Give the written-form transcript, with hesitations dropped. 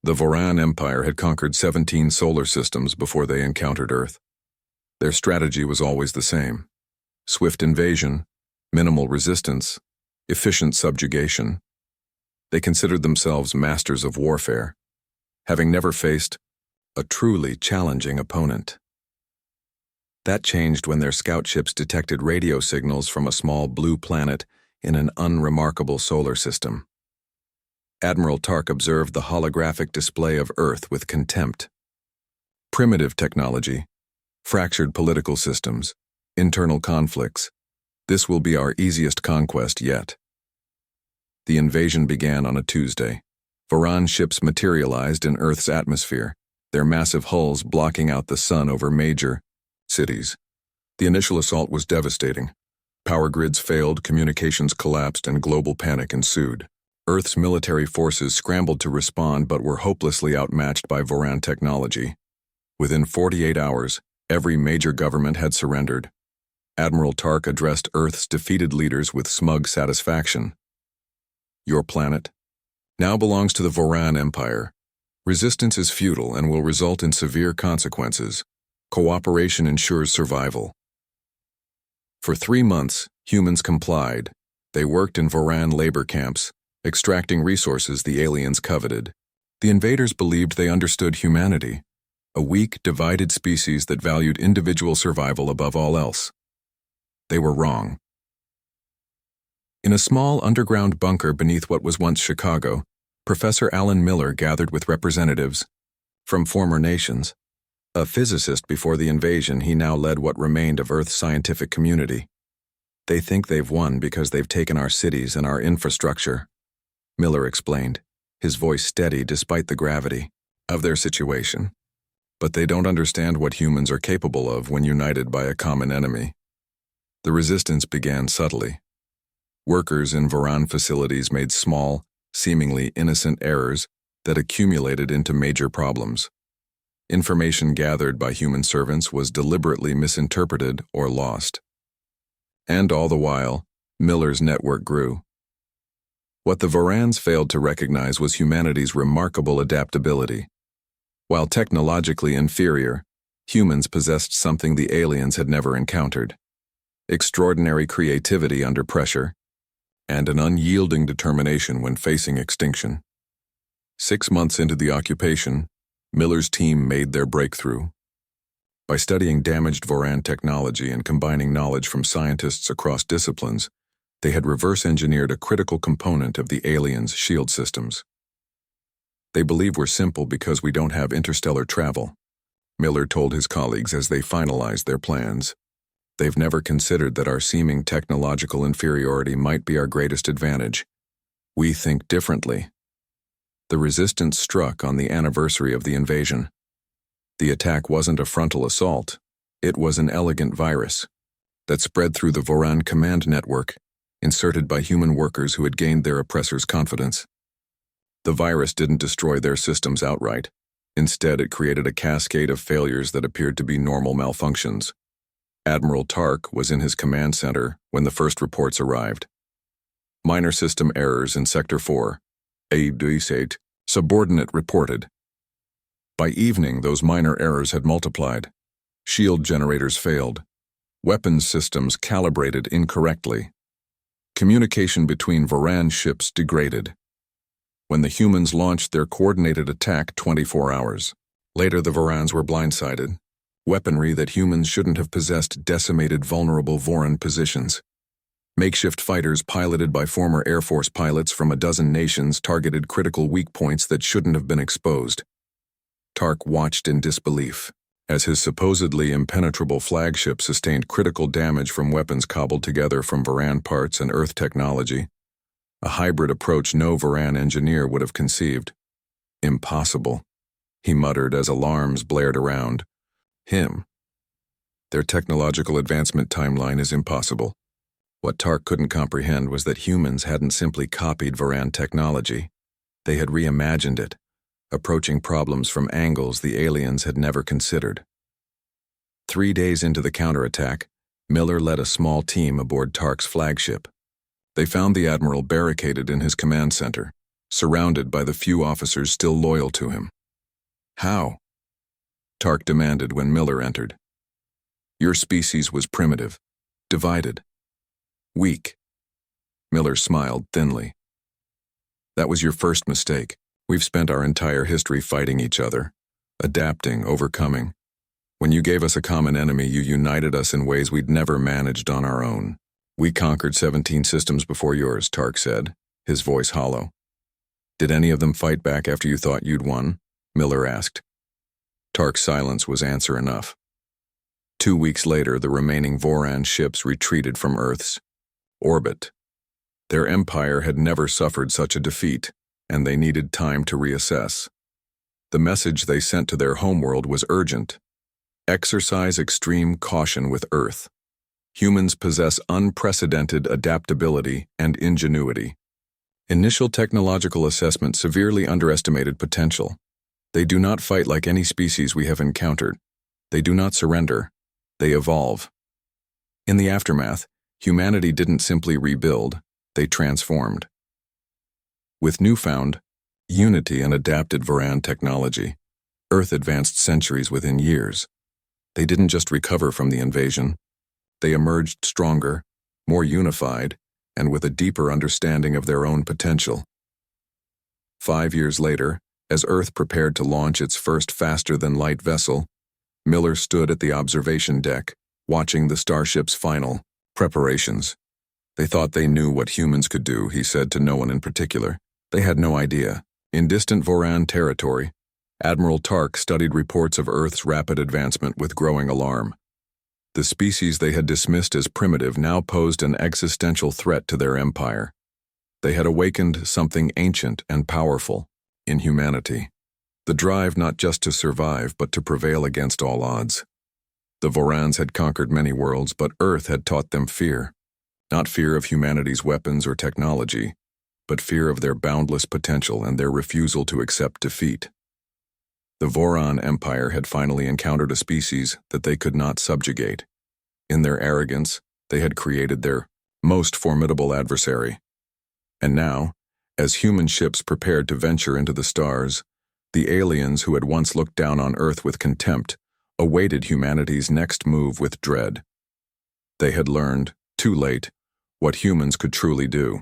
The Voran Empire had conquered 17 solar systems before they encountered Earth. Their strategy was always the same: swift invasion, minimal resistance, efficient subjugation. They considered themselves masters of warfare, having never faced a truly challenging opponent. That changed when their scout ships detected radio signals from a small blue planet in an unremarkable solar system. Admiral Tark observed the holographic display of Earth with contempt. Primitive technology, fractured political systems, internal conflicts. This will be our easiest conquest yet. The invasion began on a Tuesday. Voran ships materialized in Earth's atmosphere, their massive hulls blocking out the sun over major cities. The initial assault was devastating. Power grids failed, communications collapsed, and global panic ensued. Earth's military forces scrambled to respond but were hopelessly outmatched by Voran technology. Within 48 hours, every major government had surrendered. Admiral Tark addressed Earth's defeated leaders with smug satisfaction. Your planet now belongs to the Voran Empire. Resistance is futile and will result in severe consequences. Cooperation ensures survival. For 3 months, humans complied. They worked in Voran labor camps, extracting resources the aliens coveted. The invaders believed they understood humanity, a weak, divided species that valued individual survival above all else. They were wrong. In a small underground bunker beneath what was once Chicago, Professor Alan Miller gathered with representatives from former nations. A physicist before the invasion, he now led what remained of Earth's scientific community. They think they've won because they've taken our cities and our infrastructure, Miller explained, his voice steady despite the gravity of their situation. But they don't understand what humans are capable of when united by a common enemy. The resistance began subtly. Workers in Voran facilities made small, seemingly innocent errors that accumulated into major problems. Information gathered by human servants was deliberately misinterpreted or lost. And all the while, Miller's network grew. What the Vorans failed to recognize was humanity's remarkable adaptability. While technologically inferior, humans possessed something the aliens had never encountered: extraordinary creativity under pressure, and an unyielding determination when facing extinction. 6 months into the occupation, Miller's team made their breakthrough. By studying damaged Voran technology and combining knowledge from scientists across disciplines, they had reverse-engineered a critical component of the aliens' shield systems. They believe we're simple because we don't have interstellar travel, Miller told his colleagues as they finalized their plans. They've never considered that our seeming technological inferiority might be our greatest advantage. We think differently. The resistance struck on the anniversary of the invasion. The attack wasn't a frontal assault. It was an elegant virus that spread through the Voran command network, inserted by human workers who had gained their oppressors' confidence. The virus didn't destroy their systems outright. Instead, it created a cascade of failures that appeared to be normal malfunctions. Admiral Tark was in his command center when the first reports arrived. Minor system errors in Sector 4. A-D-8, subordinate reported. By evening, those minor errors had multiplied. Shield generators failed. Weapons systems calibrated incorrectly. Communication between Voran ships degraded. When the humans launched their coordinated attack 24 hours. Later, the Vorans were blindsided. Weaponry that humans shouldn't have possessed decimated vulnerable Voran positions. Makeshift fighters piloted by former Air Force pilots from a dozen nations targeted critical weak points that shouldn't have been exposed. Tark watched in disbelief as his supposedly impenetrable flagship sustained critical damage from weapons cobbled together from Voran parts and Earth technology. A hybrid approach no Voran engineer would have conceived. Impossible, he muttered as alarms blared around him. Their technological advancement timeline is impossible. What Tark couldn't comprehend was that humans hadn't simply copied Voran technology. They had reimagined it, approaching problems from angles the aliens had never considered. 3 days into the counterattack, Miller led a small team aboard Tark's flagship. They found the admiral barricaded in his command center, surrounded by the few officers still loyal to him. How? Tark demanded when Miller entered. Your species was primitive, divided, weak. Miller smiled thinly. That was your first mistake. We've spent our entire history fighting each other, adapting, overcoming. When you gave us a common enemy, you united us in ways we'd never managed on our own. We conquered 17 systems before yours, Tark said, his voice hollow. Did any of them fight back after you thought you'd won? Miller asked. Tark's silence was answer enough. 2 weeks later, the remaining Voran ships retreated from Earth's orbit. Their empire had never suffered such a defeat, and they needed time to reassess. The message they sent to their homeworld was urgent. Exercise extreme caution with Earth. Humans possess unprecedented adaptability and ingenuity. Initial technological assessment severely underestimated potential. They do not fight like any species we have encountered. They do not surrender. They evolve. In the aftermath, humanity didn't simply rebuild, they transformed. With newfound unity and adapted Voran technology, Earth advanced centuries within years. They didn't just recover from the invasion. They emerged stronger, more unified, and with a deeper understanding of their own potential. 5 years later, as Earth prepared to launch its first faster-than-light vessel, Miller stood at the observation deck, watching the starship's final preparations. They thought they knew what humans could do, he said to no one in particular. They had no idea. In distant Voran territory, Admiral Tark studied reports of Earth's rapid advancement with growing alarm. The species they had dismissed as primitive now posed an existential threat to their empire. They had awakened something ancient and powerful in humanity. The drive not just to survive, but to prevail against all odds. The Vorans had conquered many worlds, but Earth had taught them fear. Not fear of humanity's weapons or technology, but fear of their boundless potential and their refusal to accept defeat. The Voran Empire had finally encountered a species that they could not subjugate. In their arrogance, they had created their most formidable adversary. And now, as human ships prepared to venture into the stars, the aliens who had once looked down on Earth with contempt awaited humanity's next move with dread. They had learned, too late, what humans could truly do.